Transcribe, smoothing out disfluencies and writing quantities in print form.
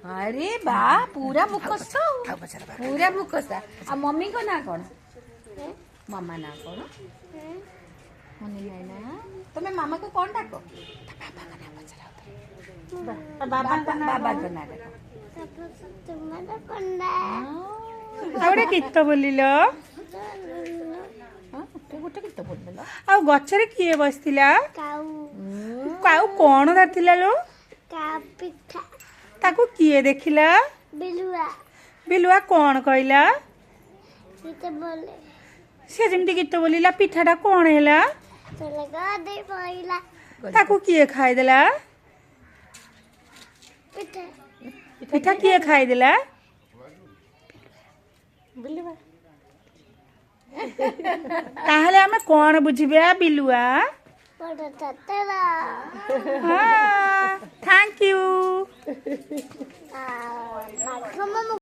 अरे बा पूरा मुखस्थ पूरा मुखस्थ आ मम्मी को ना कौन मामा ना कौन मम्मी है ना तुम्हें मामा को कौन डाको बाबा को ना डाको ଗୋଟେ ଗୀତ ବୋଲିଲ ଗୋଟେ ଗୀତ ବୋଲିଲ ଆଉ ଗଛରେ କିଏ ବସିଥିଲା କାଉ କଣ ଧରିଥିଲା ଲୋ ତାକୁ କିଏ ଦେଖିଲା ବିଲୁଆ କଣ କହିଲା ସେ ଯେମିତି ଗୀତ ବୋଲିଲା ପିଠାଟା କଣ ହେଲା ତାକୁ କିଏ ଖାଇଦେଲା ପିଠା କିଏ ଖାଇଦେଲା ତାହେଲେ ଆମେ କଣ ବୁଝିବା ବିଲୁଆ ଥ୍ୟାଙ୍କ ୟୁ